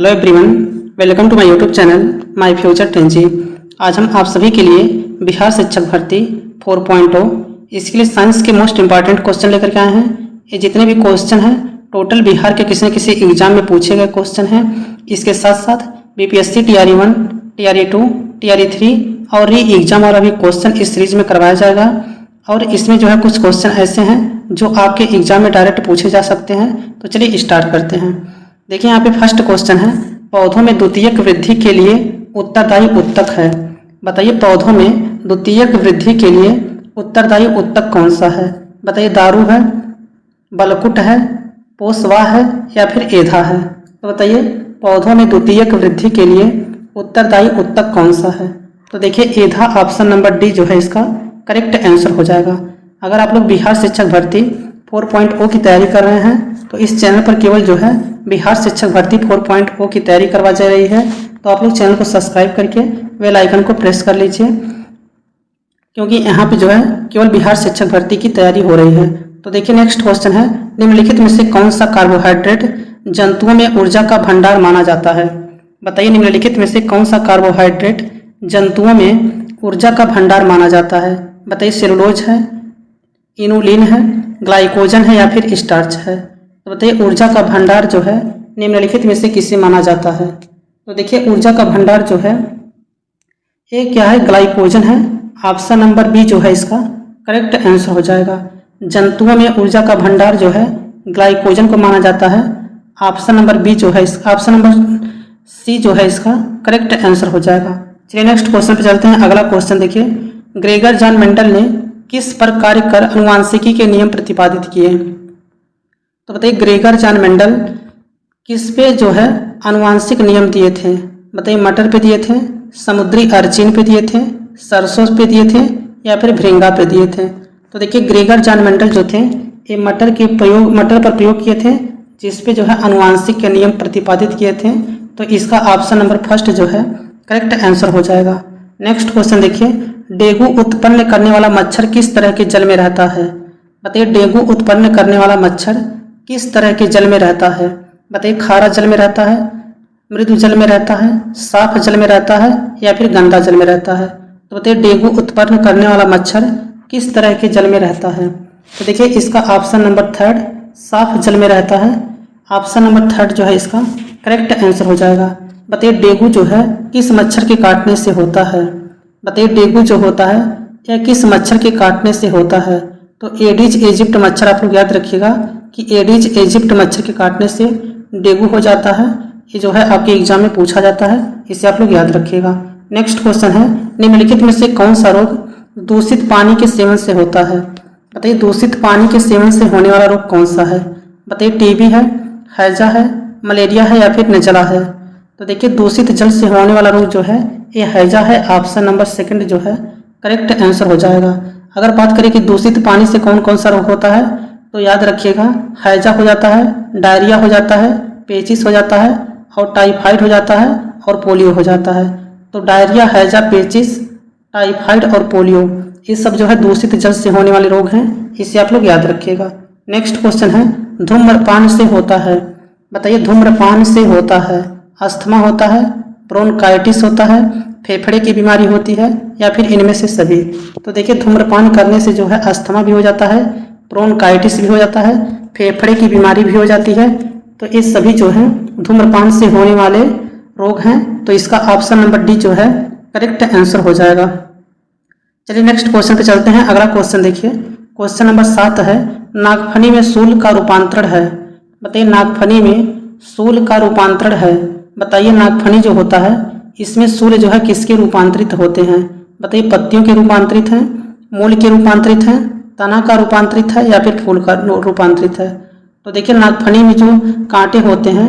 Hello everyone, welcome to my YouTube channel my future ट्रेंजी। आज हम आप सभी के लिए बिहार शिक्षक भर्ती 4.0 इसके लिए साइंस के मोस्ट इंपॉर्टेंट क्वेश्चन लेकर के आए हैं। ये जितने भी क्वेश्चन हैं टोटल बिहार के किसी न किसी एग्जाम में पूछे गए क्वेश्चन हैं। इसके साथ साथ बीपीएससी TRE 1, TRE 2, TRE 3 और री एग्जाम और अभी क्वेश्चन इस सीरीज में करवाया जाएगा। और इसमें जो है कुछ क्वेश्चन ऐसे हैं जो आपके एग्जाम में डायरेक्ट पूछे जा सकते हैं। तो चलिए स्टार्ट करते हैं। देखिए यहाँ पे फर्स्ट क्वेश्चन है, पौधों में द्वितीयक वृद्धि के लिए उत्तरदायी उत्तक है। बताइए पौधों में द्वितीयक वृद्धि के लिए उत्तरदायी उत्तक कौन सा है। बताइए दारू है, बलकुट है, पोषवाह है या फिर एधा है। तो बताइए पौधों में द्वितीयक वृद्धि के लिए उत्तरदायी उत्तक कौन सा है। तो देखिए एधा ऑप्शन नंबर डी जो है इसका करेक्ट आंसर हो जाएगा। अगर आप लोग बिहार शिक्षक भर्ती 4.0 की तैयारी कर रहे हैं तो इस चैनल पर केवल जो है बिहार शिक्षक भर्ती 4.0 की तैयारी करवा जा रही है। तो आप लोग चैनल को सब्सक्राइब करके बेल आइकन को प्रेस कर लीजिए, क्योंकि यहाँ पे जो है केवल बिहार शिक्षक भर्ती की तैयारी हो रही है। तो देखिए नेक्स्ट क्वेश्चन है, निम्नलिखित में से कौन सा कार्बोहाइड्रेट जंतुओं में ऊर्जा का भंडार माना जाता है। बताइए निम्नलिखित में से कौन सा कार्बोहाइड्रेट जंतुओं में ऊर्जा का भंडार माना जाता है। बताइए सेलुलोज है, इनुलिन है, ग्लाइकोजन है या फिर स्टार्च है। तो बताइए ऊर्जा का भंडार जो है निम्नलिखित में से किसे माना जाता है। तो देखिए ऊर्जा का भंडार जो है ये क्या है, ग्लाइकोजन है। ऑप्शन नंबर बी जो है इसका करेक्ट आंसर हो जाएगा। जंतुओं में ऊर्जा का भंडार जो है ग्लाइकोजन को माना जाता है। ऑप्शन नंबर बी जो है ऑप्शन नंबर सी जो है इसका करेक्ट आंसर हो जाएगा। चलिए नेक्स्ट क्वेश्चन पे चलते हैं। अगला क्वेश्चन देखिए, ग्रेगर जॉन मेंडल ने किस पर कार्य कर अनुवांशिकी के नियम प्रतिपादित किए। तो बताइए ग्रेगर जॉन मेंडल किस पे जो है अनुवांशिक नियम दिए थे। बताइए मटर पे दिए थे, समुद्री अर्चिन पे दिए थे, सरसों पे दिए थे या फिर भृंगा पे दिए थे। तो देखिए ग्रेगर जॉन मेंडल जो थे ये मटर पर प्रयोग किए थे, जिस पे जो है अनुवांशिक के नियम प्रतिपादित किए थे। तो इसका ऑप्शन नंबर फर्स्ट जो है करेक्ट आंसर हो जाएगा। नेक्स्ट क्वेश्चन देखिए, डेंगू उत्पन्न करने वाला मच्छर किस तरह के जल में रहता है। बताइए डेंगू उत्पन्न करने वाला मच्छर किस तरह के जल में रहता है। बताइए खारा जल में रहता है, मृदु जल में रहता है, साफ जल में रहता है या फिर गंदा जल में रहता है। तो बताइए डेंगू उत्पन्न करने वाला मच्छर किस तरह के जल में रहता है। तो देखिए इसका ऑप्शन नंबर थर्ड साफ जल में रहता है। ऑप्शन नंबर थर्ड जो है इसका करेक्ट आंसर हो जाएगा। बताइए डेंगू जो है किस मच्छर के काटने से होता है। बताइए डेंगू जो होता है यह किस मच्छर के काटने से होता है। तो एडिज इजिप्ट मच्छर, आप लोग याद रखिएगा कि एडिज इजिप्ट मच्छर के काटने से डेंगू हो जाता है। ये जो है आपके एग्जाम में पूछा जाता है, इसे आप लोग याद रखिएगा। नेक्स्ट क्वेश्चन है, निम्नलिखित में से कौन सा रोग दूषित पानी के सेवन से होता है। बताइए दूषित पानी के सेवन से होने वाला रोग कौन सा है। बताइए टीबी है, हैजा है, मलेरिया है या फिर नजला है। तो देखिए दूषित जल से होने वाला रोग जो है ये हैजा है। ऑप्शन नंबर सेकंड जो है करेक्ट आंसर हो जाएगा। अगर बात करें कि दूषित पानी से कौन कौन सा रोग होता है तो याद रखिएगा हैजा हो जाता है, डायरिया हो जाता है, पेचिस हो जाता है और टाइफाइड हो जाता है और पोलियो हो जाता है। तो डायरिया, हैजा, पेचिस, टाइफाइड और पोलियो ये सब जो है दूषित जल से होने वाले रोग हैं, इसे आप लोग याद रखिएगा। नेक्स्ट क्वेश्चन है, धूम्रपान से होता है। बताइए धूम्रपान से होता है अस्थमा होता है, ब्रोंकाइटिस होता है, फेफड़े की बीमारी होती है या फिर इनमें से सभी। तो देखिए धूम्रपान करने से जो है अस्थमा भी हो जाता है, ब्रोंकाइटिस भी हो जाता है, फेफड़े की बीमारी भी हो जाती है। तो ये सभी जो है धूम्रपान से होने वाले रोग हैं। तो इसका ऑप्शन नंबर डी जो है करेक्ट आंसर हो जाएगा। चलिए नेक्स्ट क्वेश्चन पे चलते हैं। अगला क्वेश्चन देखिए, क्वेश्चन नंबर 7 है, नागफनी में शूल का रूपांतरण है। बताइए नागफनी में शूल का रूपांतरण है। बताइए नागफनी जो होता है इसमें शूल जो है किसके रूपांतरित होते हैं। बताइए पत्तियों के रूपांतरित हैं, मूल के रूपांतरित हैं, तना का रूपांतरित है या फिर फूल का रूपांतरित है। तो देखिए नागफनी में जो कांटे होते हैं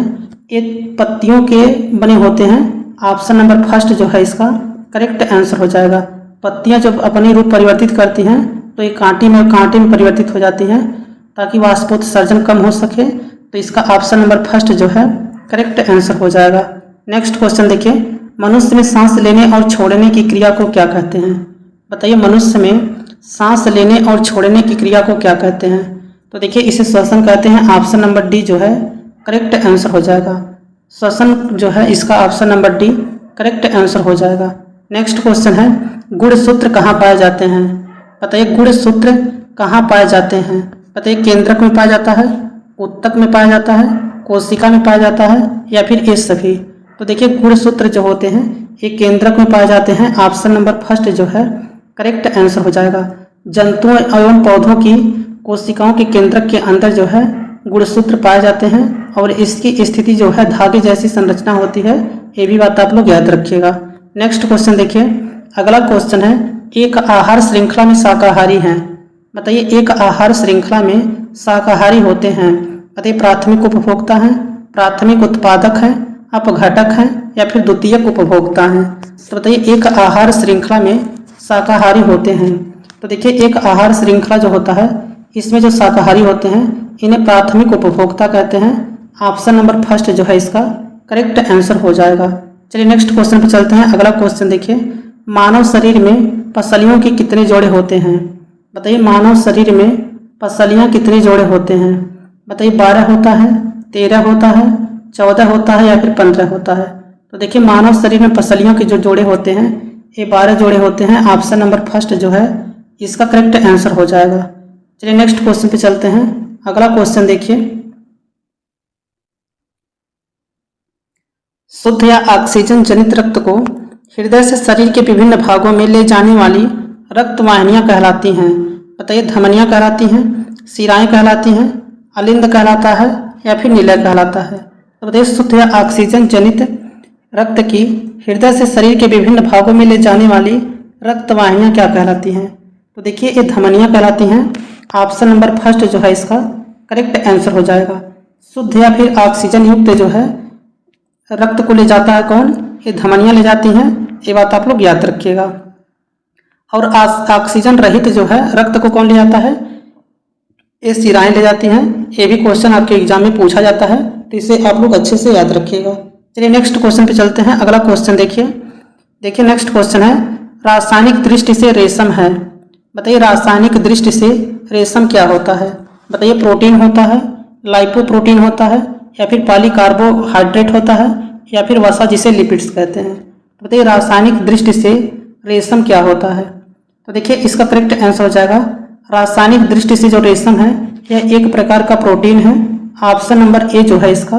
ये पत्तियों के बने होते हैं। ऑप्शन नंबर फर्स्ट जो है इसका करेक्ट आंसर हो जाएगा। पत्तियां जब अपने रूप परिवर्तित करती हैं तो ये कांटे में परिवर्तित हो जाती हैं ताकि वाष्पोत्सर्जन कम हो सके। तो इसका ऑप्शन नंबर फर्स्ट जो है करेक्ट आंसर हो जाएगा। नेक्स्ट क्वेश्चन देखिए, मनुष्य में सांस लेने और छोड़ने की क्रिया को क्या कहते हैं। बताइए मनुष्य में सांस लेने और छोड़ने की क्रिया को क्या कहते हैं। तो देखिए इसे श्वसन कहते हैं। ऑप्शन नंबर डी जो है करेक्ट आंसर हो जाएगा। श्वसन जो है इसका option number D correct answer हो जाएगा। नेक्स्ट क्वेश्चन है गुणसूत्र कहाँ पाए जाते हैं? बताइए गुणसूत्र कहाँ पाए जाते हैं? बताइए केंद्रक में पाया जाता है, उत्तक में पाया जाता है, कोशिका में पाया जाता है या फिर ये सभी? तो देखिए गुणसूत्र जो होते हैं ये केंद्रक में पाए जाते हैं। ऑप्शन नंबर फर्स्ट जो है करेक्ट आंसर हो जाएगा। जंतुओं एवं पौधों की कोशिकाओं के केंद्रक के अंदर जो है गुणसूत्र पाए जाते हैं और इसकी स्थिति जो है धागे जैसी संरचना होती है, ये भी बात आप लोग याद रखिएगा। नेक्स्ट क्वेश्चन देखिए, अगला क्वेश्चन है एक आहार श्रृंखला में शाकाहारी हैं। बताइए एक आहार श्रृंखला में शाकाहारी होते हैं। बताइए प्राथमिक उपभोक्ता हैं, प्राथमिक उत्पादक हैं, अपघटक हैं या फिर द्वितीयक उपभोक्ता हैं? तो बताइए एक आहार श्रृंखला में शाकाहारी होते हैं। तो देखिए एक आहार श्रृंखला जो होता है इसमें जो शाकाहारी होते हैं इन्हें प्राथमिक उपभोक्ता कहते हैं। ऑप्शन नंबर फर्स्ट जो है इसका करेक्ट आंसर हो जाएगा। चलिए नेक्स्ट क्वेश्चन पर चलते हैं। अगला क्वेश्चन देखिए, मानव शरीर में पसलियों के कितने जोड़े होते हैं? बताइए मानव शरीर में पसलियां कितने जोड़े होते हैं? बताइए 12 होता है, 13 होता है, 14 होता है या फिर 15 होता है? तो देखिए मानव शरीर में पसलियों के जो जोड़े होते हैं ये 12 जोड़े होते हैं। ऑप्शन नंबर फर्स्ट जो है इसका करेक्ट आंसर हो जाएगा। चलिए नेक्स्ट क्वेश्चन पे चलते हैं। अगला क्वेश्चन देखिए, शुद्ध या ऑक्सीजन जनित रक्त को हृदय से शरीर के विभिन्न भागों में ले जाने वाली रक्त वाहिनियां कहलाती हैं। बताइए धमनियां कहलाती हैं, शिराएं कहलाती हैं, अलिंद कहलाता है या फिर निलय कहलाता है? तो बताइए शुद्ध या ऑक्सीजन जनित रक्त की हृदय से शरीर के विभिन्न भागों में ले जाने वाली रक्त वाहिनियां क्या कहलाती हैं? तो देखिए ये धमनियां कहलाती हैं। ऑप्शन नंबर फर्स्ट जो है इसका करेक्ट आंसर हो जाएगा। शुद्ध या फिर ऑक्सीजन युक्त जो है रक्त को ले जाता है कौन? ये धमनियां ले जाती हैं, ये बात आप लोग याद रखिएगा। और ऑक्सीजन रहित जो है रक्त को कौन ले जाता है? ये शिराएं ले जाती हैं। ये भी क्वेश्चन आपके एग्जाम में पूछा जाता है, तो इसे आप लोग अच्छे से याद रखिएगा। चलिए नेक्स्ट क्वेश्चन पे चलते हैं। अगला क्वेश्चन देखिए नेक्स्ट क्वेश्चन है रासायनिक दृष्टि से रेशम है। बताइए रासायनिक दृष्टि से रेशम क्या होता है? बताइए प्रोटीन होता है, लाइपोप्रोटीन होता है या फिर पॉलीकार्बोहाइड्रेट होता है या फिर वसा जिसे लिपिड्स कहते हैं? तो बताइए रासायनिक दृष्टि से रेशम क्या होता है? तो देखिए इसका करेक्ट आंसर हो जाएगा रासायनिक दृष्टि से जो रेशम है यह एक प्रकार का प्रोटीन है। ऑप्शन नंबर ए जो है इसका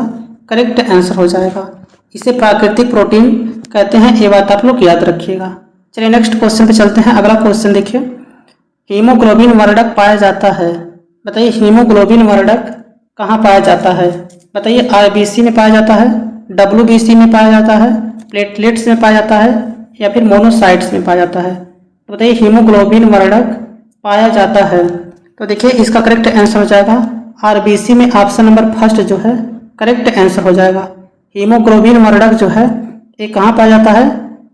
करेक्ट आंसर हो जाएगा। इसे प्राकृतिक प्रोटीन कहते हैं, ये बात आप लोग याद रखिएगा। चलिए नेक्स्ट क्वेश्चन पे चलते हैं। अगला क्वेश्चन देखिए, हीमोग्लोबिन वर्णक पाया जाता है। बताइए हीमोग्लोबिन वर्णक कहाँ पाया जाता है? बताइए आरबीसी में पाया जाता है, डब्ल्यूबीसी में पाया जाता है, प्लेटलेट्स में पाया जाता है या फिर मोनोसाइट्स में पाया जाता है? तो बताइए हीमोग्लोबिन वर्णक पाया जाता है। तो देखिए इसका करेक्ट आंसर हो जाएगा आरबीसी में। ऑप्शन नंबर फर्स्ट जो है करेक्ट आंसर हो जाएगा। हीमोग्लोबिन वर्णक जो है ये कहाँ पाया जाता है?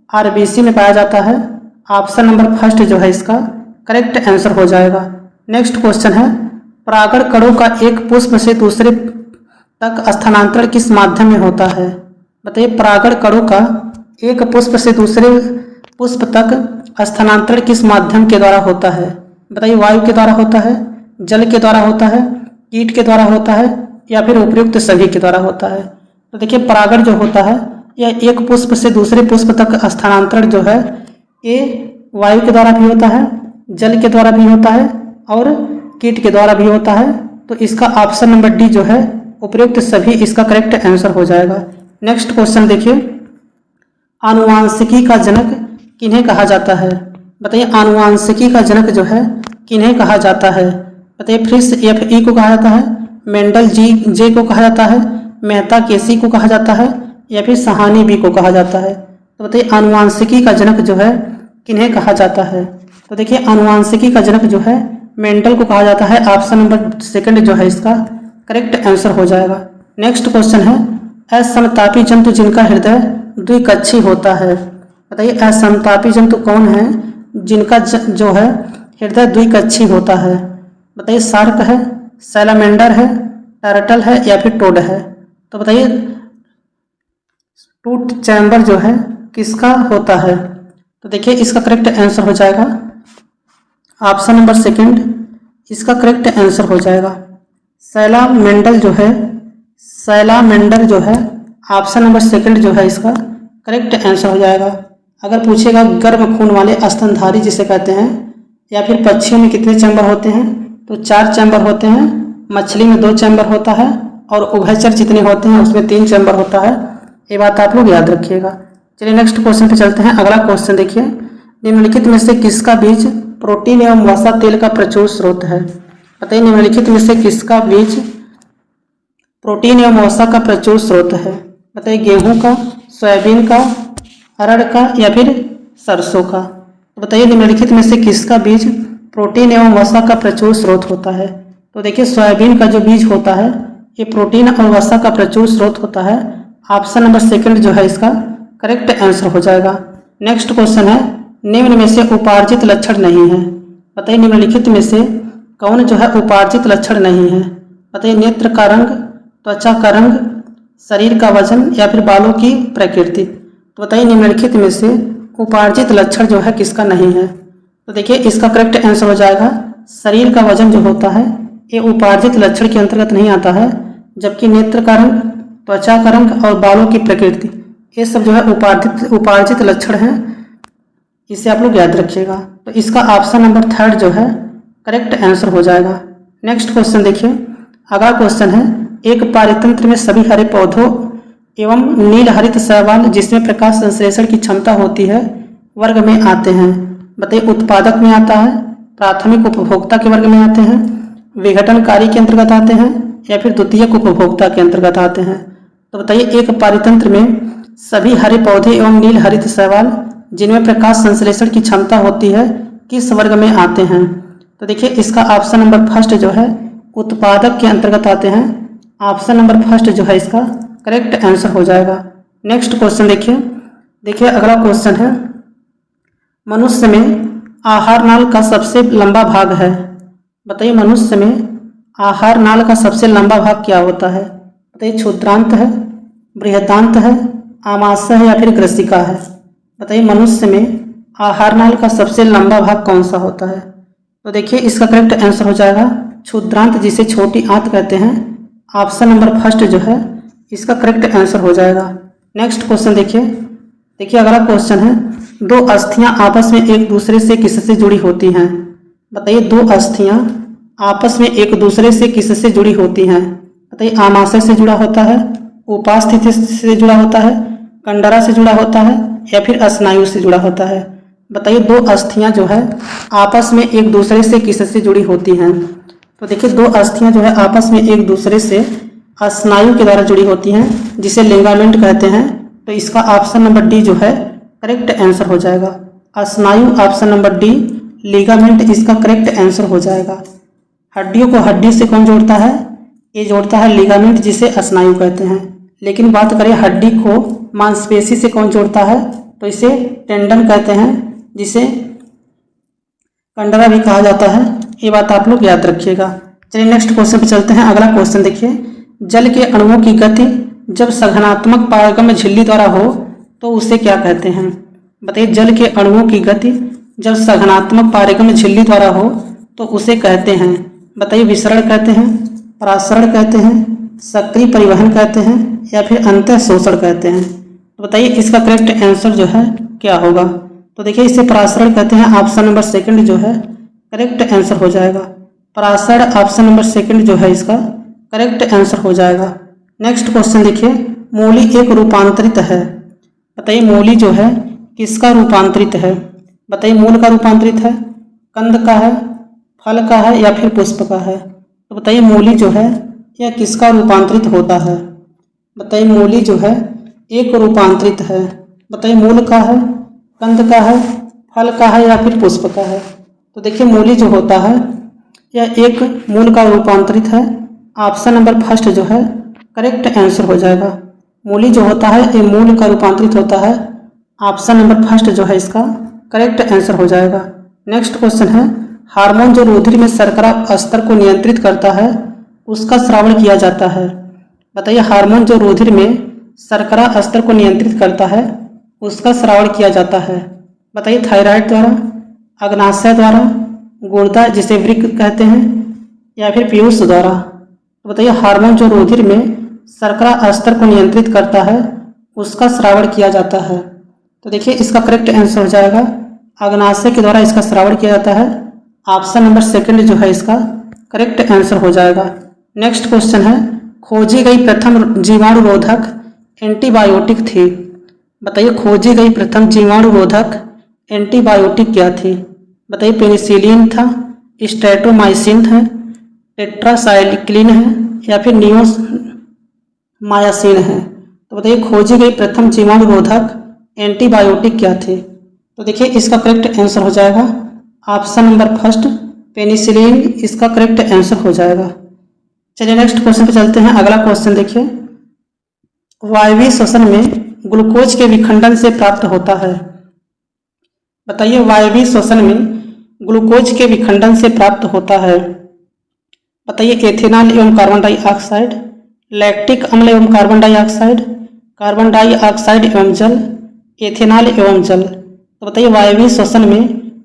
आरबीसी में पाया जाता है। ऑप्शन नंबर फर्स्ट जो है इसका करेक्ट आंसर हो जाएगा। नेक्स्ट क्वेश्चन है परागण कणों का एक पुष्प से दूसरे तक स्थानांतरण किस माध्यम में होता है? बताइए परागण कणों का एक पुष्प से दूसरे पुष्प तक स्थानांतरण किस माध्यम के द्वारा होता है? बताइए वायु के द्वारा होता है, जल के द्वारा होता है, कीट के द्वारा होता है या फिर उपयुक्त सभी के द्वारा होता है? तो देखिए परागण जो होता है यह एक पुष्प से दूसरे पुष्प तक स्थानांतरण जो है ये वायु के द्वारा भी होता है, जल के द्वारा भी होता है और कीट के द्वारा भी होता है। तो इसका ऑप्शन नंबर डी जो है उपयुक्त सभी इसका करेक्ट आंसर हो जाएगा। नेक्स्ट क्वेश्चन देखिए, आनुवांशिकी का जनक किन्हें कहा जाता है? बताइए आनुवांशिकी का जनक जो है किन्हें कहा जाता है? बताइए फ्रिश एफ.ई. को कहा जाता है, मेंडल जे को कहा जाता है, मेहता केसी को कहा जाता है या फिर सहानी बी को कहा जाता है? तो बताइए आनुवांशिकी का जनक जो है किन्हें कहा जाता है? तो देखिए आनुवांशिकी का जनक जो है मेंडल को कहा जाता है। ऑप्शन नंबर सेकंड जो है इसका करेक्ट आंसर हो जाएगा। नेक्स्ट क्वेश्चन है असमतापी जंतु जिनका हृदय द्विकक्षी होता है। बताइए असमतापी जंतु कौन है जिनका जो है हृदय द्विकक्षी होता है? बताइए शार्क है, सैलामेंडर है, टर्टल है या फिर टोड है? तो बताइए टूथ चैम्बर जो है किसका होता है? तो देखिए इसका करेक्ट आंसर हो जाएगा ऑप्शन नंबर सेकंड, इसका करेक्ट आंसर हो जाएगा सैलामेंडर जो है ऑप्शन नंबर सेकंड जो है इसका करेक्ट आंसर हो जाएगा। अगर पूछेगा गर्म खून वाले स्तनधारी जिसे कहते हैं, या फिर पक्षियों में कितने चैम्बर होते हैं, तो 4 चैम्बर होते हैं। मछली में 2 चैम्बर होता है और उभयचर जितने होते हैं उसमें 3 चैम्बर होता है। ये बात आप लोग याद रखिएगा। चलिए नेक्स्ट क्वेश्चन पे चलते हैं। अगला क्वेश्चन देखिए, निम्नलिखित में से किसका बीज प्रोटीन एवं वसा तेल का प्रचुर स्रोत है? बताइए निम्नलिखित में से किसका बीज प्रोटीन एवं वसा का प्रचुर स्रोत है? बताइए गेहूं का, सोयाबीन का, अरहर का या फिर सरसों का? तो बताइए निम्नलिखित में से किसका बीज प्रोटीन एवं वसा का प्रचुर स्रोत होता है? तो देखिए सोयाबीन का जो बीज होता है ये प्रोटीन और वसा का प्रचुर स्रोत होता है। ऑप्शन नंबर सेकंड जो है इसका करेक्ट आंसर हो जाएगा। नेक्स्ट क्वेश्चन है, निम्न में से उपार्जित लक्षण नहीं है। बताइए निम्नलिखित में से कौन जो है उपार्जित लक्षण नहीं है? बताइए नेत्र का रंग, त्वचा का रंग, शरीर का वजन या फिर बालों की प्रकृति? तो बताइए निम्नलिखित में से उपार्जित लक्षण जो है किसका नहीं है? तो देखिए इसका करेक्ट आंसर हो जाएगा शरीर का वजन जो होता है ये उपार्जित लक्षण के अंतर्गत नहीं आता है, जबकि नेत्र का रंग, त्वचा का रंग और बालों की प्रकृति ये सब जो है उपार्जित लक्षण हैं। इसे आप लोग याद रखिएगा। तो इसका ऑप्शन नंबर थर्ड जो है करेक्ट आंसर हो जाएगा। नेक्स्ट क्वेश्चन देखिए, अगला क्वेश्चन है, एक पारितंत्र में सभी हरे पौधों एवं नील हरित शैवाल जिसमें प्रकाश संश्लेषण की क्षमता होती है वर्ग में आते हैं। बताइए उत्पादक में आता है, प्राथमिक उपभोक्ता के वर्ग में आते हैं, विघटनकारी के अंतर्गत आते हैं या फिर द्वितीयक उपभोक्ता के अंतर्गत आते हैं? तो बताइए एक पारितंत्र में सभी हरे पौधे एवं नील हरित शैवाल जिनमें प्रकाश संश्लेषण की क्षमता होती है किस वर्ग में आते हैं? तो देखिए इसका ऑप्शन नंबर फर्स्ट जो है उत्पादक के अंतर्गत आते हैं। ऑप्शन नंबर फर्स्ट जो है इसका करेक्ट आंसर हो जाएगा। नेक्स्ट क्वेश्चन देखिए अगला क्वेश्चन है, मनुष्य में आहार नाल का सबसे लंबा भाग है। बताइए मनुष्य में आहार नाल का सबसे लंबा भाग क्या होता है? बताइए क्षुद्रांत है, बृहदांत है, आमाशय है या फिर ग्रसिका है? बताइए मनुष्य में आहार नाल का सबसे लंबा भाग कौन सा होता है? तो देखिए इसका करेक्ट आंसर हो जाएगा क्षुद्रांत, जिसे छोटी आंत कहते हैं। ऑप्शन नंबर फर्स्ट जो है इसका करेक्ट आंसर हो जाएगा। नेक्स्ट क्वेश्चन देखिए अगला क्वेश्चन है, 2 अस्थियां आपस में एक दूसरे से किससे जुड़ी होती हैं? बताइए 2 अस्थियां आपस में एक दूसरे से किससे जुड़ी होती हैं? बताइए आमाशय से जुड़ा होता है, उपास्थि से जुड़ा होता है, कंडरा से जुड़ा होता है या फिर स्नायु से जुड़ा होता है? बताइए 2 अस्थियां जो है आपस में एक दूसरे से किससे जुड़ी होती हैं? तो देखिए 2 अस्थियां जो है आपस में एक दूसरे से स्नायु के द्वारा जुड़ी होती हैं जिसे लिगामेंट कहते हैं। तो इसका ऑप्शन नंबर डी जो है करेक्ट आंसर हो जाएगा। स्नायु ऑप्शन नंबर डी, लिगामेंट इसका करेक्ट आंसर हो जाएगा। हड्डियों को हड्डी से कौन जोड़ता है? ये जोड़ता है लिगामेंट, जिसे स्नायु कहते हैं। लेकिन बात करें हड्डी को मांसपेशी से कौन जोड़ता है? तो इसे टेंडन कहते हैं, जिसे कंडरा भी कहा जाता है। ये बात आप लोग याद रखिएगा। चलिए नेक्स्ट क्वेश्चन पे चलते हैं। अगला क्वेश्चन देखिए, जल के अणुओं की गति जब सघनात्मक पारगम्य झिल्ली द्वारा हो तो उसे क्या कहते हैं? बताइए जल के अणुओं की गति जब सघनात्मक पारगम्य झिल्ली द्वारा हो तो उसे कहते हैं। बताइए विसरण कहते हैं, परासरण कहते हैं, सक्रिय परिवहन कहते हैं या फिर अंतः शोषण कहते हैं? तो बताइए इसका करेक्ट आंसर जो है क्या होगा? तो देखिए इसे परासरण कहते हैं। ऑप्शन नंबर सेकंड जो है करेक्ट आंसर हो जाएगा। परासरण ऑप्शन नंबर सेकंड जो है इसका करेक्ट आंसर हो जाएगा। नेक्स्ट क्वेश्चन देखिए, मूली एक रूपांतरित है। बताइए मूली जो है किसका रूपांतरित है? बताइए मूल का रूपांतरित है, कंद का है, फल का है या फिर पुष्प का है? तो बताइए मूली जो है यह किसका रूपांतरित होता है? बताइए मूली जो है एक रूपांतरित है। बताइए मूल का है, कंद का है, फल का है या फिर पुष्प का है? तो देखिए मूली जो होता है यह एक मूल का रूपांतरित है। ऑप्शन नंबर फर्स्ट जो है करेक्ट आंसर हो जाएगा। मूली जो होता है ये मूल का रूपांतरित होता है। ऑप्शन नंबर फर्स्ट जो है इसका करेक्ट आंसर हो जाएगा। नेक्स्ट क्वेश्चन है, हार्मोन जो रुधिर में शर्करा स्तर को नियंत्रित करता है उसका श्रावण किया जाता है। बताइए हार्मोन जो रुधिर में शर्करा स्तर को नियंत्रित करता है उसका श्रावण किया जाता है। बताइए थायराइड द्वारा, अग्नाशय द्वारा, गुर्दा जिसे वृक्क कहते हैं या फिर पीयूष द्वारा? तो बताइए हार्मोन जो रुधिर में शर्करा स्तर को नियंत्रित करता है उसका श्रावण किया जाता है। तो देखिए इसका करेक्ट आंसर हो जाएगा अग्नाशय के द्वारा इसका श्रावण किया जाता है। ऑप्शन नंबर सेकंड जो है इसका करेक्ट आंसर हो जाएगा। नेक्स्ट क्वेश्चन है, खोजी गई प्रथम जीवाणुरोधक एंटीबायोटिक थी। बताइए खोजी गई प्रथम जीवाणुरोधक एंटीबायोटिक क्या थी? बताइए पेनिसिलिन था, स्ट्रेप्टोमाइसिन है, टेट्रासाइक्लिन है या फिर नियोमायासिन है। तो बताइए खोजी गई प्रथम जीवाणुरोधक एंटीबायोटिक क्या थे? तो देखिए इसका करेक्ट आंसर हो जाएगा ऑप्शन नंबर फर्स्ट पेनिसिलिन, इसका करेक्ट आंसर हो जाएगा। चलिए नेक्स्ट क्वेश्चन पे चलते हैं। अगला क्वेश्चन देखिए, वायवीय श्वसन में ग्लूकोज के विखंडन से प्राप्त होता है। बताइए वायवीय श्वसन में ग्लूकोज के विखंडन से प्राप्त होता है। बताइए एथेनॉल एवं कार्बन डाइऑक्साइड, लैक्टिक अम्ल एवं कार्बन डाइऑक्साइड, कार्बन डाइऑक्साइड एवं जल, एथेनॉल एवं जल। तो बताइए वायवीय श्वसन में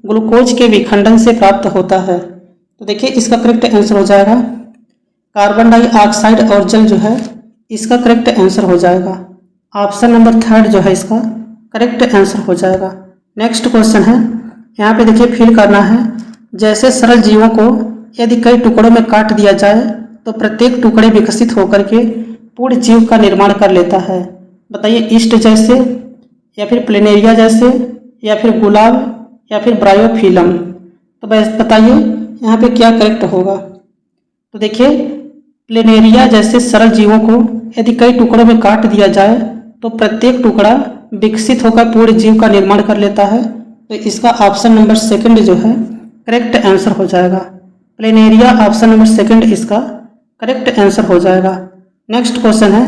ग्लूकोज के विखंडन से प्राप्त होता है। तो देखिए इसका करेक्ट आंसर हो जाएगा कार्बन डाइऑक्साइड और जल जो है इसका करेक्ट आंसर हो जाएगा। ऑप्शन नंबर थर्ड जो है इसका करेक्ट आंसर हो जाएगा। नेक्स्ट क्वेश्चन है, यहाँ पे देखिए फिल करना है। जैसे सरल जीवों को यदि कई टुकड़ों में काट दिया जाए तो प्रत्येक टुकड़े विकसित होकर के पूर्ण जीव का निर्माण कर लेता है। बताइए ईस्ट जैसे या फिर प्लेनेरिया जैसे या फिर गुलाब या फिर ब्रायोफिलम। तो बस बताइए यहाँ पे क्या करेक्ट होगा? तो देखिए प्लेनेरिया जैसे सरल जीवों को यदि कई टुकड़ों में काट दिया जाए तो प्रत्येक टुकड़ा विकसित होकर पूर्ण जीव का निर्माण कर लेता है। तो इसका ऑप्शन नंबर सेकंड जो है करेक्ट आंसर हो जाएगा। प्लेनेरिया ऑप्शन नंबर सेकंड इसका करेक्ट आंसर हो जाएगा। नेक्स्ट क्वेश्चन है,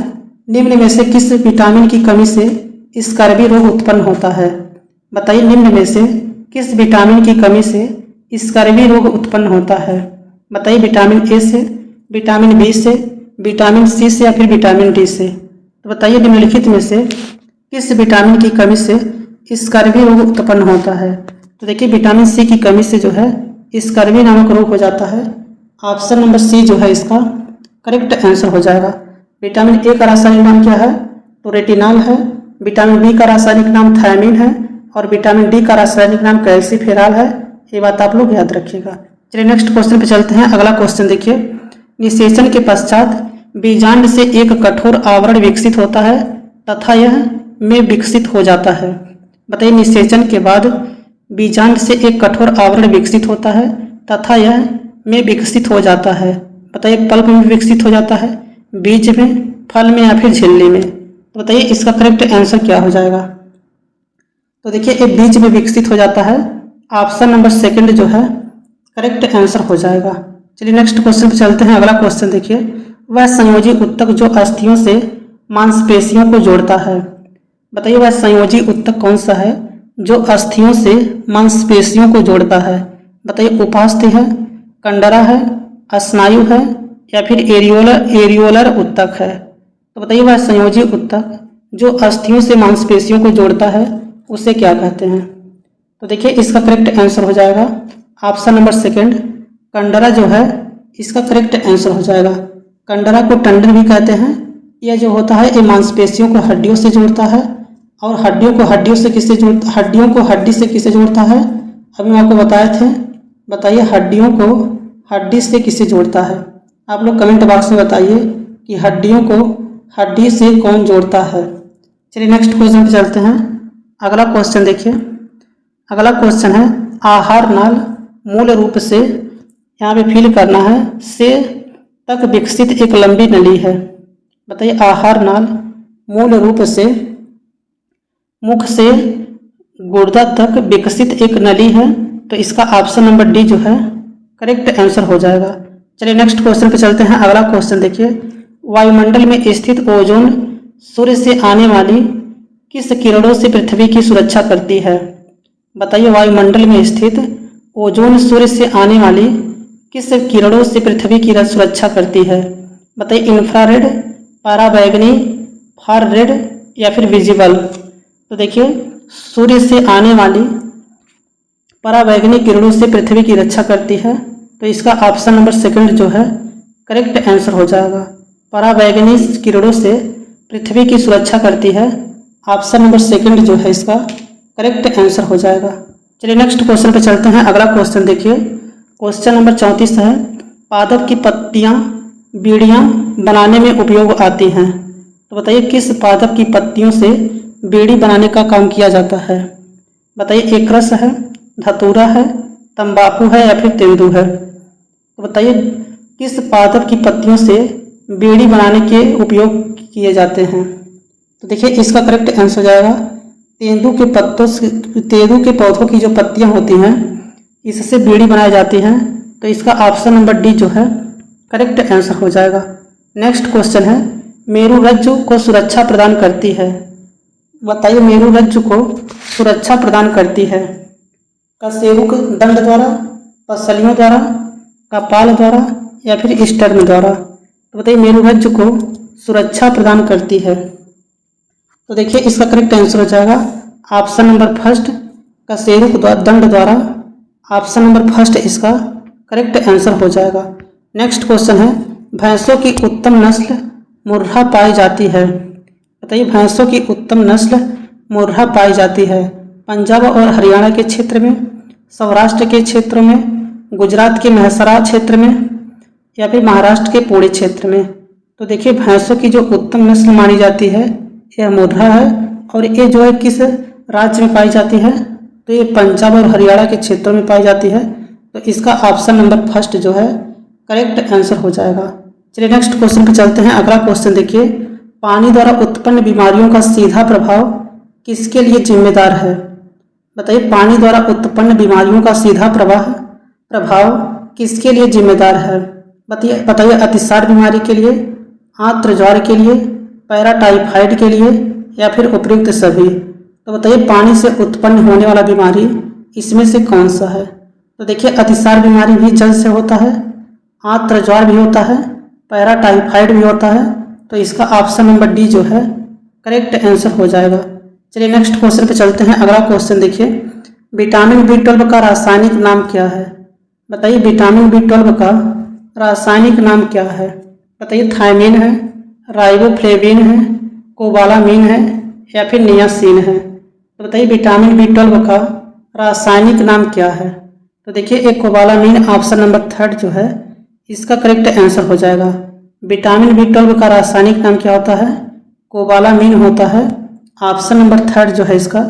निम्न में से किस विटामिन की कमी से स्कर्वी रोग उत्पन्न होता है? बताइए निम्न में से किस विटामिन की कमी से स्कर्वी रोग उत्पन्न होता है? बताइए विटामिन ए से, विटामिन बी से, विटामिन सी से या फिर विटामिन डी से। तो बताइए निम्नलिखित में से किस विटामिन की कमी से स्कर्वी रोग उत्पन्न होता है? तो देखिए विटामिन सी की कमी से जो है स्कर्वी नामक रोग हो जाता है। ऑप्शन नंबर सी जो है इसका करेक्ट आंसर हो जाएगा। विटामिन ए का रासायनिक नाम क्या है? तो रेटिनॉल है। विटामिन बी का रासायनिक नाम थायमिन है और विटामिन डी का रासायनिक नाम कैल्सीफेरॉल है। ये बात आप लोग याद रखिएगा। चलिए नेक्स्ट क्वेश्चन पे चलते हैं। अगला क्वेश्चन देखिए, निषेचन के पश्चात बीजांड से एक कठोर आवरण विकसित होता है तथा यह में विकसित हो जाता है। बताइए निषेचन के बाद बीजांड से एक कठोर आवरण विकसित होता है तथा यह में विकसित हो जाता है। बताइए पल्प में विकसित हो जाता है, बीज में, फल में या फिर झिल्ली में। तो बताइए इसका करेक्ट आंसर क्या हो जाएगा? तो देखिए ये बीज में विकसित हो जाता है। ऑप्शन नंबर सेकंड जो है करेक्ट आंसर हो जाएगा। चलिए नेक्स्ट क्वेश्चन पे चलते हैं। अगला क्वेश्चन देखिए, वह संयोजी उत्तक जो अस्थियों से मांसपेशियों को जोड़ता है। बताइए वह संयोजी उत्तक कौन सा है जो अस्थियों से मांसपेशियों को जोड़ता है? बताइए उपास्थि है, कंडरा है, स्नायु है या फिर एरियोलर उत्तक है। तो बताइए वह संयोजी उत्तक जो अस्थियों से मांसपेशियों को जोड़ता है उसे क्या कहते हैं? तो देखिए इसका करेक्ट आंसर हो जाएगा ऑप्शन नंबर सेकंड कंडरा जो है इसका करेक्ट आंसर हो जाएगा। कंडरा को टंडन भी कहते हैं। यह जो होता है ये मांसपेशियों को हड्डियों से जोड़ता है और हड्डियों को हड्डी से किससे जोड़ता है? अभी मैं आपको बताए थे। बताइए हड्डियों को हड्डी से किससे जोड़ता है? आप लोग कमेंट बॉक्स में बताइए कि हड्डियों को हड्डी से कौन जोड़ता है। चलिए नेक्स्ट क्वेश्चन पे चलते हैं। अगला क्वेश्चन देखिए, अगला क्वेश्चन है आहार नाल मूल रूप से, यहाँ पे फिल करना है, से तक विकसित एक लंबी नली है। बताइए आहार नाल मूल रूप से मुख से गुर्दा तक विकसित एक नली है। तो इसका ऑप्शन नंबर डी जो है करेक्ट आंसर हो जाएगा। चलिए नेक्स्ट क्वेश्चन पे चलते हैं। अगला क्वेश्चन देखिए, वायुमंडल में स्थित ओजोन सूर्य से आने वाली किस किरणों से पृथ्वी की सुरक्षा करती है? बताइए वायुमंडल में स्थित ओजोन सूर्य से आने वाली किस किरणों से पृथ्वी की सुरक्षा करती है? बताइए इंफ्रारेड, पराबैंगनी, फार रेड या फिर विजिबल। तो देखिए सूर्य से आने वाली पराबैंगनी किरणों से पृथ्वी की रक्षा करती है। तो इसका ऑप्शन नंबर सेकंड जो है करेक्ट आंसर हो जाएगा। पराबैंगनी किरणों से पृथ्वी की सुरक्षा करती है। ऑप्शन नंबर सेकंड जो है इसका करेक्ट आंसर हो जाएगा। चलिए नेक्स्ट क्वेश्चन पे चलते हैं। अगला क्वेश्चन देखिए, क्वेश्चन नंबर 34 है, पादप की पत्तियां बीड़ियां बनाने में उपयोग आती हैं। तो बताइए किस पादप की पत्तियों से बीड़ी बनाने का काम किया जाता है। बताइए एकरस है, धतूरा है, तंबाकू है या फिर तेंदू है। तो बताइए किस पादप की पत्तियों से बीड़ी बनाने के उपयोग किए जाते हैं। तो देखिए इसका करेक्ट आंसर हो जाएगा तेंदू के पत्तों से, तेंदू के पौधों की जो पत्तियां होती हैं इससे बीड़ी बनाई जाती हैं। तो इसका ऑप्शन नंबर डी जो है करेक्ट आंसर हो जाएगा। नेक्स्ट क्वेश्चन है, मेरुरज्जु को सुरक्षा प्रदान करती है। बताइए मेरुरज्जु को सुरक्षा प्रदान करती है। कशेरुक दंड द्वारा, पसलियों द्वारा, कपाल द्वारा या फिर स्टर्न द्वारा। तो बताइए मेरुरज्जु को सुरक्षा प्रदान करती है। तो देखिए इसका करेक्ट आंसर हो जाएगा ऑप्शन नंबर फर्स्ट, कशेरुक दंड द्वारा। ऑप्शन नंबर फर्स्ट इसका करेक्ट आंसर हो जाएगा। नेक्स्ट क्वेश्चन है, भैंसों की उत्तम नस्ल मुर्रा पाई जाती है। बताइए भैंसों की उत्तम नस्ल मुर्रा पाई जाती है पंजाब और हरियाणा के क्षेत्र में, सौराष्ट्र के क्षेत्र में, गुजरात के मेहसाणा क्षेत्र में या फिर महाराष्ट्र के पुणे क्षेत्र में। तो देखिए भैंसों की जो उत्तम नस्ल मानी जाती है यह मुर्रा है और ये जो है किस राज्य में पाई जाती है। तो ये पंजाब और हरियाणा के क्षेत्रों में पाई जाती है। तो इसका ऑप्शन नंबर फर्स्ट जो है करेक्ट आंसर हो जाएगा। चलिए नेक्स्ट क्वेश्चन पे चलते हैं। अगला क्वेश्चन देखिए, पानी द्वारा उत्पन्न बीमारियों का सीधा प्रभाव किसके लिए जिम्मेदार है। बताइए पानी द्वारा उत्पन्न बीमारियों का सीधा प्रभाव किसके लिए जिम्मेदार है। बताइए अतिसार बीमारी के लिए, आंत्र ज्वर के लिए, पैराटाइफाइड के लिए या फिर उपयुक्त सभी। तो बताइए पानी से उत्पन्न होने वाला बीमारी इसमें से कौन सा है। तो देखिए अतिसार बीमारी भी जल से होता है, आंत्र ज्वर भी होता है, पैराटाइफाइड भी होता है। तो इसका ऑप्शन नंबर डी जो है करेक्ट आंसर हो जाएगा। चलिए नेक्स्ट क्वेश्चन पे चलते हैं। अगला क्वेश्चन देखिए, विटामिन B12 का रासायनिक नाम क्या है। बताइए विटामिन B12 का रासायनिक नाम क्या है। बताइए थायमिन है, राइबोफ्लेविन है, कोबालामिन है या फिर नियासिन है। तो बताइए विटामिन B12 का रासायनिक नाम क्या है। तो देखिए एक कोबालामिन ऑप्शन नंबर थर्ड जो है इसका करेक्ट आंसर हो जाएगा। विटामिन B12 का रासायनिक नाम क्या होता है, कोबालामिन होता है। ऑप्शन नंबर थर्ड जो है इसका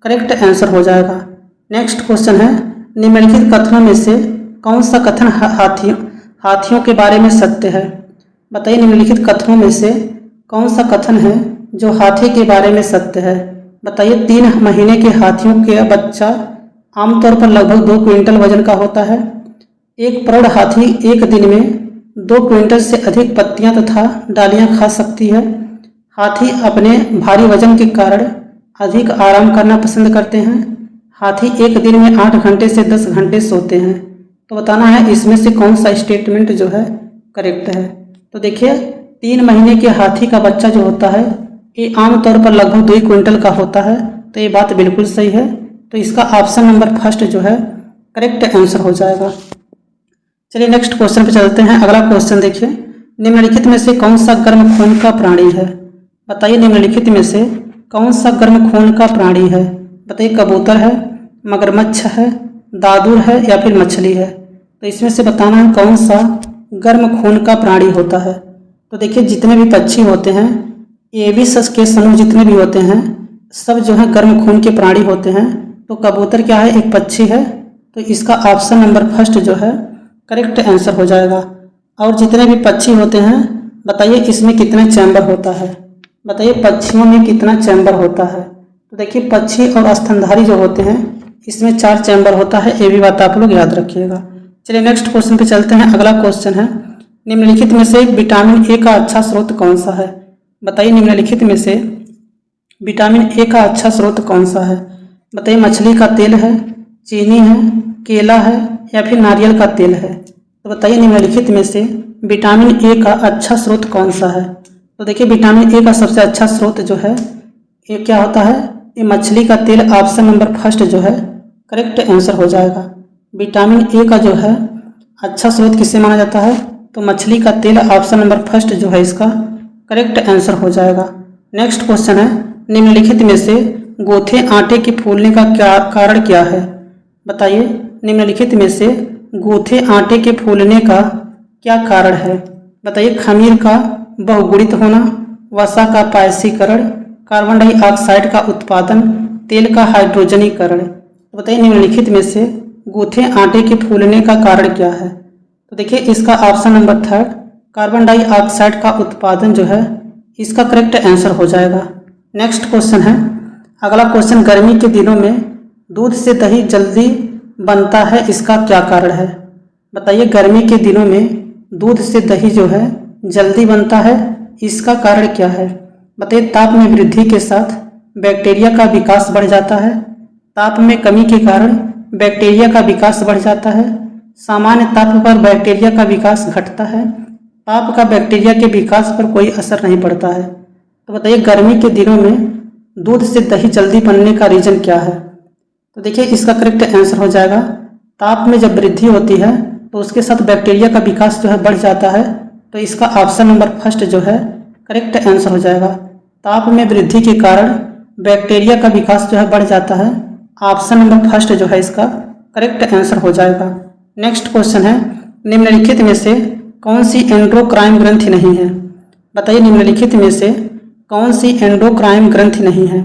करेक्ट आंसर हो जाएगा। नेक्स्ट क्वेश्चन है, निम्नलिखित कथनों में से कौन सा कथन हाथियों के बारे में सत्य है। बताइए निम्नलिखित कथनों में से कौन सा कथन है जो हाथी के बारे में सत्य है। बताइए 3 महीने के हाथियों के बच्चा आमतौर पर लगभग 2 क्विंटल वजन का होता है। एक प्रौढ़ हाथी एक दिन में 2 क्विंटल से अधिक पत्तियां तथा डालियां खा सकती है। हाथी अपने भारी वजन के कारण अधिक आराम करना पसंद करते हैं। हाथी एक दिन में 8 घंटे से 10 घंटे सोते हैं। तो बताना है इसमें से कौन सा स्टेटमेंट जो है करेक्ट है। तो देखिए 3 महीने के हाथी का बच्चा जो होता है ये आमतौर पर लगभग 2 क्विंटल का होता है। तो ये बात बिल्कुल सही है। तो इसका ऑप्शन नंबर फर्स्ट जो है करेक्ट आंसर हो जाएगा। चलिए नेक्स्ट क्वेश्चन पे चलते हैं। अगला क्वेश्चन देखिए, निम्नलिखित में से कौन सा गर्म खून का प्राणी है। बताइए निम्नलिखित में से कौन सा गर्म खून का प्राणी है। बताइए कबूतर है, मगरमच्छ है, दादुर है या फिर मछली है। तो इसमें से बताना है कौन सा गर्म खून का प्राणी होता है। तो देखिए जितने भी पक्षी होते हैं, एविस के समूह जितने भी होते हैं सब जो है गर्म खून के प्राणी होते हैं। तो कबूतर क्या है, एक पक्षी है। तो इसका ऑप्शन नंबर फर्स्ट जो है करेक्ट आंसर हो जाएगा। और जितने भी पक्षी होते हैं बताइए इसमें कितने चैम्बर होता है। बताइए पक्षियों में कितना चैम्बर होता है। तो देखिए पक्षी और स्तनधारी जो होते हैं इसमें 4 चैम्बर होता है। ये भी बात आप लोग याद रखिएगा। चलिए नेक्स्ट क्वेश्चन पे चलते हैं। अगला क्वेश्चन है, निम्नलिखित में से विटामिन ए का अच्छा स्रोत कौन सा है। बताइए निम्नलिखित में से विटामिन ए का अच्छा स्रोत कौन सा है। बताइए मछली का तेल है, चीनी है, केला है या फिर नारियल का तेल है। तो बताइए निम्नलिखित में से विटामिन ए का अच्छा स्रोत कौन सा है। तो देखिए विटामिन ए का सबसे अच्छा स्रोत जो है ये क्या होता है, ये मछली का तेल। ऑप्शन नंबर फर्स्ट जो है करेक्ट आंसर हो जाएगा। विटामिन ए का जो है अच्छा स्रोत किससे माना जाता है, तो मछली का तेल ऑप्शन नंबर फर्स्ट जो है इसका करेक्ट आंसर हो जाएगा। नेक्स्ट क्वेश्चन है, निम्नलिखित में से गोथे आटे के फूलने का कारण क्या है? बताइए, निम्नलिखित में से गोथे आटे के फूलने का क्या कारण है? बताइए, खमीर का बहुगुणित होना, वसा का पायसीकरण, कार्बन डाइऑक्साइड का उत्पादन, तेल का हाइड्रोजनीकरण। तो बताइए, निम्नलिखित में से गूथे आटे के फूलने का कारण क्या है? तो देखिए इसका option number third carbon dioxide का उत्पादन जो है इसका करेक्ट आंसर हो जाएगा। नेक्स्ट क्वेश्चन है, अगला क्वेश्चन, गर्मी के दिनों में दूध से दही जल्दी बनता है, इसका क्या कारण है? बताइए, गर्मी के दिनों में दूध से दही जो है जल्दी बनता है, इसका कारण क्या है? बताइए, ताप में वृद्धि के साथ बैक्टीरिया का विकास बढ़ जाता है, ताप में कमी के कारण बैक्टीरिया का विकास बढ़ जाता है, सामान्य ताप पर बैक्टीरिया का विकास घटता है, ताप का बैक्टीरिया के विकास पर कोई असर नहीं पड़ता है। तो बताइए, गर्मी के दिनों में दूध से दही जल्दी बनने का रीजन क्या है? तो देखिए इसका करेक्ट आंसर हो जाएगा, ताप में जब वृद्धि होती है तो उसके साथ बैक्टीरिया का विकास जो है बढ़ जाता है, तो इसका ऑप्शन नंबर फर्स्ट जो है करेक्ट आंसर हो जाएगा। ताप में वृद्धि के कारण बैक्टीरिया का विकास जो है बढ़ जाता है, ऑप्शन नंबर फर्स्ट जो है इसका करेक्ट आंसर हो जाएगा। नेक्स्ट क्वेश्चन है, निम्नलिखित में से कौन सी एंडोक्राइन ग्रंथि नहीं है? बताइए, निम्नलिखित में से कौन सी एंडोक्राइन ग्रंथि नहीं है?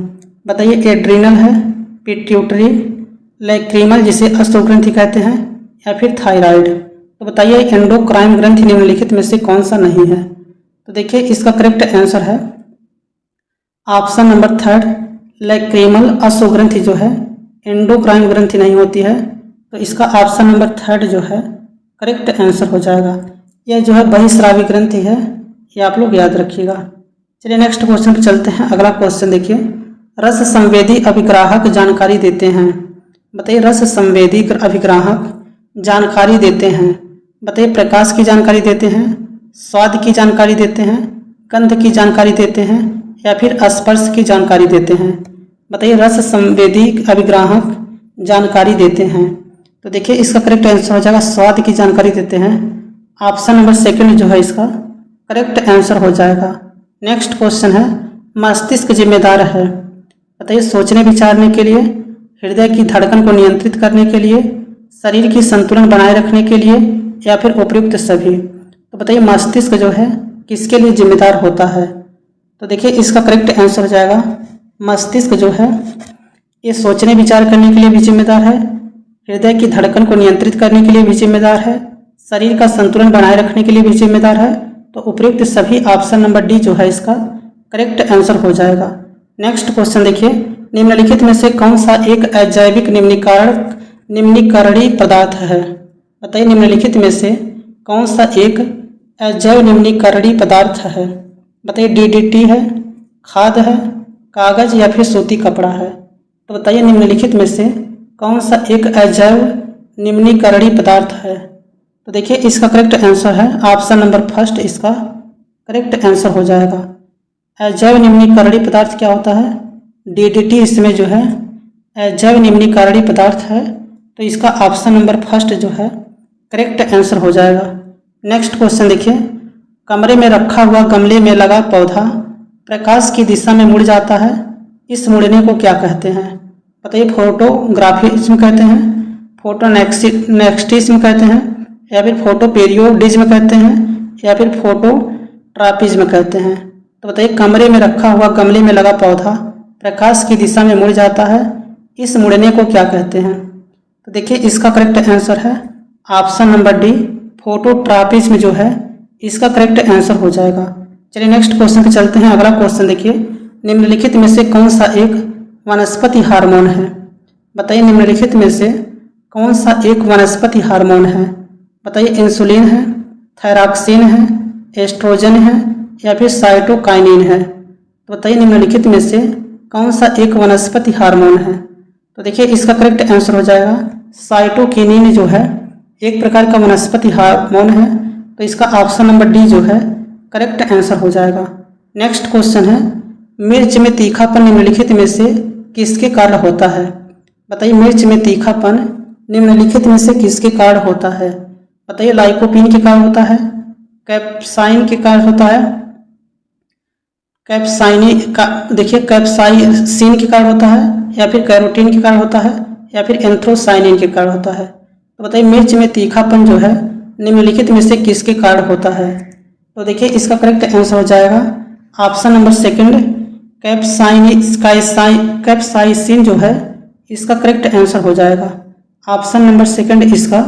बताइए, एड्रीनल है, पिट्यूटरी, लैक्रीमल जिसे अश्व ग्रंथि कहते हैं, या फिर थायराइड। तो बताइए, एंडोक्राइन ग्रंथि निम्नलिखित में से कौन सा नहीं है? तो देखिए इसका करेक्ट आंसर है ऑप्शन नंबर थर्ड लैक्रीमल अश्व ग्रंथि जो है एंडोक्राइन ग्रंथि नहीं होती है, तो इसका ऑप्शन नंबर थर्ड जो है करेक्ट आंसर हो जाएगा। यह जो है बहिस्रावी ग्रंथि है, ये आप लोग याद रखिएगा। चलिए नेक्स्ट क्वेश्चन पर चलते हैं। अगला क्वेश्चन देखिए, रस संवेदी अभिग्राहक जानकारी देते हैं। बताइए, रस संवेदी अभिग्राहक जानकारी देते हैं। बताइए, प्रकाश की जानकारी देते हैं, स्वाद की जानकारी देते हैं, गंध की जानकारी देते हैं, या फिर स्पर्श की जानकारी देते हैं। बताइए, रस संवेदी अभिग्राहक जानकारी देते हैं। तो देखिए इसका करेक्ट आंसर हो जाएगा स्वाद की जानकारी देते हैं, ऑप्शन नंबर सेकंड जो है इसका करेक्ट आंसर हो जाएगा। नेक्स्ट क्वेश्चन है, मस्तिष्क जिम्मेदार है। बताइए, सोचने विचारने के लिए, हृदय की धड़कन को नियंत्रित करने के लिए, शरीर की संतुलन बनाए रखने के लिए, या फिर उपयुक्त सभी। तो बताइए, मस्तिष्क जो है किसके लिए जिम्मेदार होता है? तो देखिए इसका करेक्ट आंसर हो जाएगा मस्तिष्क जो है ये सोचने विचार करने के लिए भी जिम्मेदार है, हृदय की धड़कन को नियंत्रित करने के लिए भी जिम्मेदार है, शरीर का संतुलन बनाए रखने के लिए भी जिम्मेदार है। तो उपयुक्त सभी ऑप्शन नंबर डी जो है इसका करेक्ट आंसर हो जाएगा। नेक्स्ट क्वेश्चन देखिए, निम्नलिखित में से कौन सा एक अजैविक निम्नीकरणीय पदार्थ है? बताइए, निम्नलिखित में से कौन सा एक अजैव निम्नीकरणीय पदार्थ है? बताइए, डीडीटी है, खाद है, कागज या फिर सूती कपड़ा है। तो बताइए, निम्नलिखित में से कौन सा एक अजैव निम्नीकरणीय पदार्थ है? तो देखिए इसका करेक्ट आंसर है ऑप्शन नंबर फर्स्ट, इसका करेक्ट आंसर हो जाएगा। अजैव निम्नीकरणीय पदार्थ क्या होता है? डीडीटी इसमें जो है अजैव निम्नीकरणीय पदार्थ है, तो इसका ऑप्शन नंबर फर्स्ट जो है करेक्ट आंसर हो जाएगा। नेक्स्ट क्वेश्चन देखिए, कमरे में रखा हुआ गमले में लगा पौधा प्रकाश की दिशा में मुड़ जाता है, इस मुड़ने को क्या कहते हैं? बताइए, फोटोग्राफिज्म कहते हैं, फोटोनेक्स्टिज्म कहते हैं, या फिर फोटो पीरियोडिज्म कहते हैं, या फिर फोटो ट्रापिज्म कहते हैं। तो बताइए, कमरे में रखा हुआ गमले में लगा पौधा प्रकाश की दिशा में मुड़ जाता है, इस मुड़ने को क्या कहते हैं? तो देखिए इसका करेक्ट आंसर है ऑप्शन नंबर डी, फोटो ट्रापिज्म जो है इसका करेक्ट आंसर हो जाएगा। चलिए नेक्स्ट क्वेश्चन पे चलते हैं। अगला क्वेश्चन देखिए, निम्नलिखित में से कौन सा एक वनस्पति हार्मोन है? बताइए, निम्नलिखित में से कौन सा एक वनस्पति हार्मोन है? बताइए, इंसुलिन है, थायरॉक्सिन है, एस्ट्रोजन है, या फिर साइटोकाइनिन है। तो बताइए, निम्नलिखित में से कौन सा एक वनस्पति हार्मोन है? तो देखिए इसका करेक्ट आंसर हो जाएगा साइटोकिनिन जो है एक प्रकार का वनस्पति हार्मोन है, तो इसका ऑप्शन नंबर डी जो है करेक्ट आंसर हो जाएगा। नेक्स्ट क्वेश्चन है, मिर्च में तीखापन निम्नलिखित में से किसके कारण होता है? बताइए, मिर्च में तीखापन निम्नलिखित में से किसके कारण होता है? बताइए, लाइकोपीन के कारण होता है, कैप्साइन के कारण होता है, कैप्साइनी का देखिए कैप्साइसिन के कारण होता है, या फिर कैरोटीन के कारण होता है, या फिर एंथ्रोसाइनिन के कारण होता है। तो बताइए मिर्च में तीखापन जो है निम्नलिखित में से किसके कारण होता है? तो देखिए इसका करेक्ट आंसर हो जाएगा ऑप्शन नंबर सेकंड, कैप्साइसिन जो है इसका करेक्ट आंसर हो जाएगा। ऑप्शन नंबर सेकंड इसका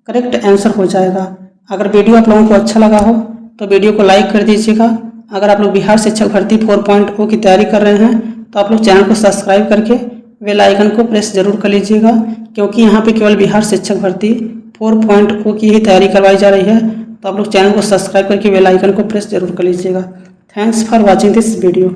करेक्ट आंसर हो जाएगा। अगर वीडियो आप लोगों को अच्छा लगा हो तो वीडियो को लाइक कर दीजिएगा। अगर आप लोग बिहार शिक्षक भर्ती 4.0 की तैयारी कर रहे हैं तो आप लोग चैनल को सब्सक्राइब करके बेल आइकन को प्रेस जरूर कर लीजिएगा, क्योंकि यहाँ पे केवल बिहार शिक्षक भर्ती 4.0 की ही तैयारी करवाई जा रही है। तो आप लोग चैनल को सब्सक्राइब करके बेल आइकन को प्रेस जरूर कर लीजिएगा। Thanks for watching this video.